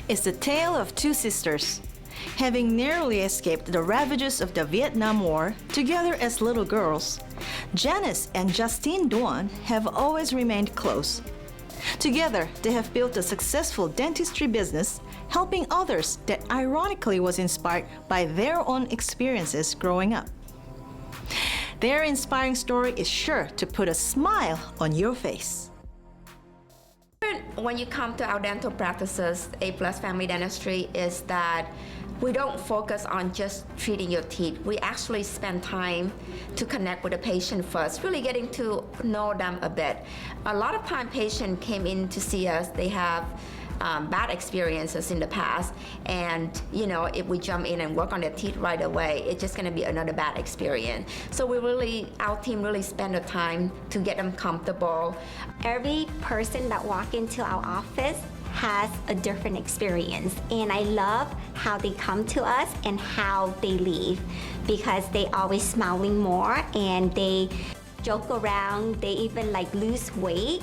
is the tale of two sisters. Having narrowly escaped the ravages of the Vietnam War together as little girls, Janice and Justine Doan have always remained close. Together, they have built a successful dentistry business, helping others that ironically was inspired by their own experiences growing up. Their inspiring story is sure to put a smile on your face. When you come to our dental practices, A+ Family Dentistry, is that we don't focus on just treating your teeth. We actually spend time to connect with the patient first, really getting to know them a bit. A lot of time patients came in to see us, they have bad experiences in the past, and if we jump in and work on their teeth right away, it's just going to be another bad experience. So our team really spend the time to get them comfortable. Every person that walks into our office has a different experience, and I love how they come to us and how they leave, because they always smiling more and they joke around, they even lose weight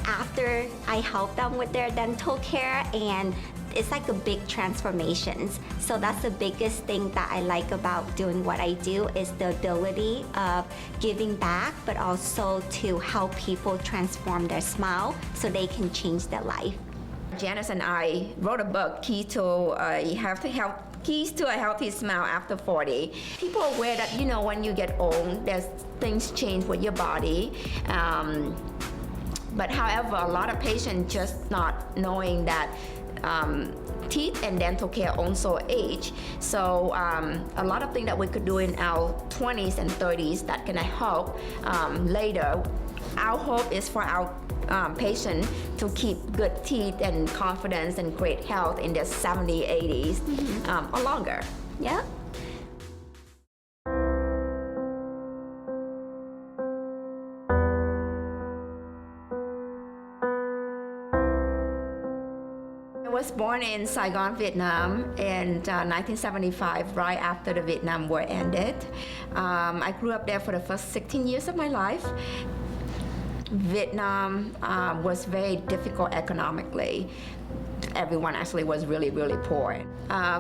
after I help them with their dental care, and it's like a big transformations. So that's the biggest thing that I like about doing what I do, is the ability of giving back, but also to help people transform their smile so they can change their life. Janice and I wrote a book, Keys to a Healthy Smile After 40. People are aware that when you get old, there's things change with your body. But however, a lot of patients just not knowing that teeth and dental care also age. So a lot of things that we could do in our 20s and 30s that can help later. Our hope is for our patient to keep good teeth and confidence and great health in their 70s, 80s, or longer. Yeah. I was born in Saigon, Vietnam in 1975, right after the Vietnam War ended. I grew up there for the first 16 years of my life. Vietnam was very difficult economically. Everyone actually was really, really poor.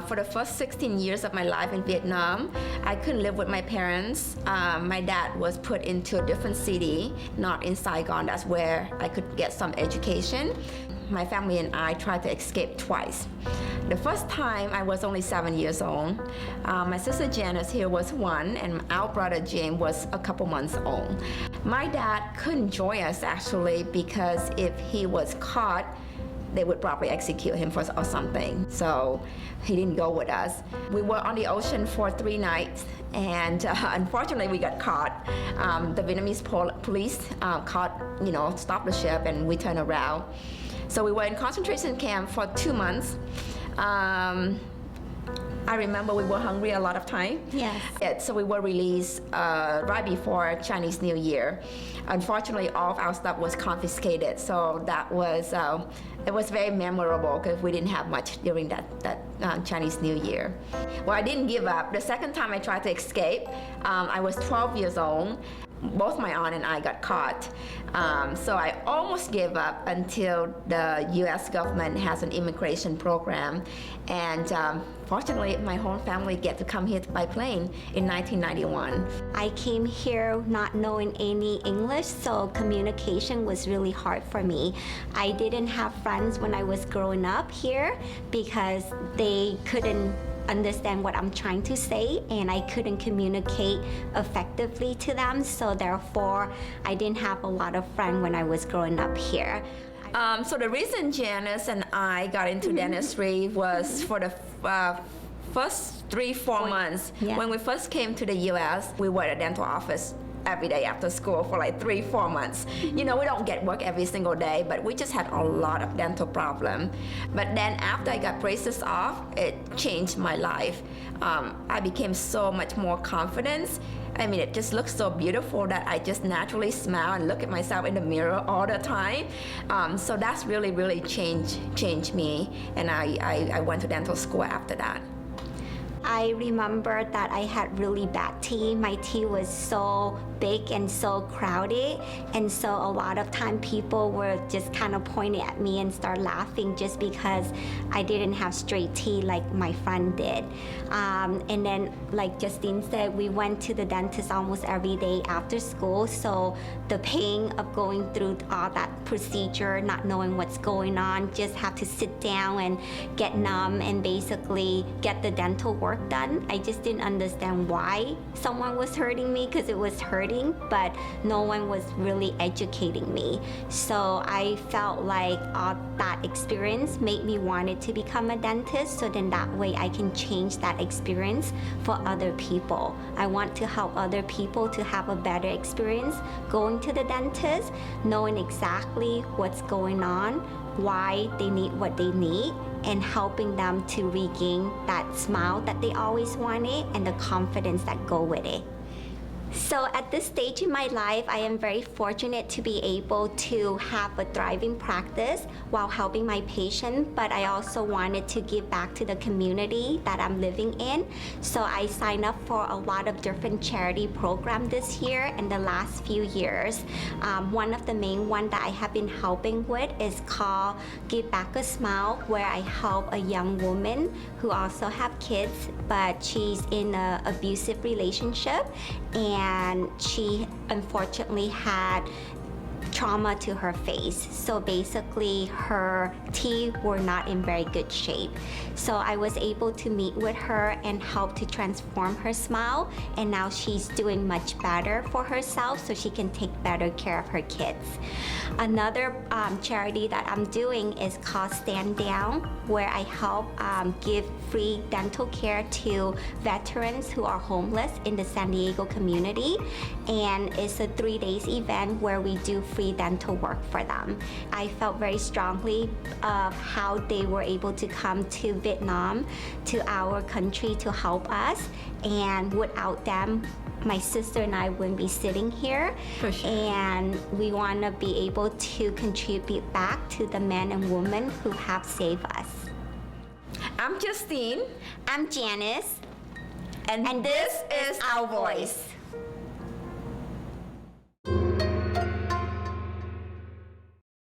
For the first 16 years of my life in Vietnam, I couldn't live with my parents. My dad was put into a different city, not in Saigon. That's where I could get some education. My family and I tried to escape twice. The first time I was only 7 years old. My sister Janice here was 1, and our brother James was a couple months old. My dad couldn't join us actually, because if he was caught, they would probably execute him or something. So he didn't go with us. We were on the ocean for 3 nights, and unfortunately we got caught. The Vietnamese police stopped the ship, and we turned around. So we were in concentration camp for 2 months. I remember we were hungry a lot of time. Yes. So we were released right before Chinese New Year. Unfortunately, all of our stuff was confiscated. So that was it was very memorable, because we didn't have much during that Chinese New Year. Well, I didn't give up. The second time I tried to escape, I was 12 years old. Both my aunt and I got caught. So I almost gave up until the U.S. government has an immigration program. And fortunately, my whole family get to come here by plane in 1991. I came here not knowing any English, so communication was really hard for me. I didn't have friends when I was growing up here, because they couldn't understand what I'm trying to say, and I couldn't communicate effectively to them, so therefore I didn't have a lot of friends when I was growing up here. So the reason Janice and I got into dentistry was for the first 3-4 months. Yeah. When we first came to the U.S., we were at a dental office every day after school for 3-4 months. We don't get work every single day, but we just had a lot of dental problems. But then after I got braces off, it changed my life. I became so much more confident. I mean, it just looks so beautiful that I just naturally smile and look at myself in the mirror all the time. So that's really, really changed me, and I went to dental school after that. I remember that I had really bad teeth. My teeth was so big and so crowded, and so a lot of time people were just kind of pointing at me and start laughing just because I didn't have straight teeth like my friend did. And then, like Justine said, we went to the dentist almost every day after school, so the pain of going through all that procedure, not knowing what's going on, just have to sit down and get numb and basically get the dental work done. I just didn't understand why someone was hurting me, because it was hurting, but no one was really educating me. So I felt like all that experience made me wanted to become a dentist, so then that way I can change that experience for other people. I want to help other people to have a better experience going to the dentist, knowing exactly what's going on, why they need what they need, and helping them to regain that smile that they always wanted and the confidence that go with it. So at this stage in my life, I am very fortunate to be able to have a thriving practice while helping my patient, but I also wanted to give back to the community that I'm living in. So I signed up for a lot of different charity programs this year and the last few years. One of the main one that I have been helping with is called Give Back a Smile, where I help a young woman who also have kids, but she's in an abusive relationship, and she unfortunately had trauma to her face. So basically her teeth were not in very good shape. So I was able to meet with her and help to transform her smile, and now she's doing much better for herself so she can take better care of her kids. Another charity that I'm doing is called Stand Down, where I help give free dental care to veterans who are homeless in the San Diego community, and it's a 3-day event where we do free dental work for them. I felt very strongly of how they were able to come to Vietnam, to our country, to help us, and without them, my sister and I wouldn't be sitting here. For sure. And we want to be able to contribute back to the men and women who have saved us. I'm Justine, I'm Janice, and this is our voice.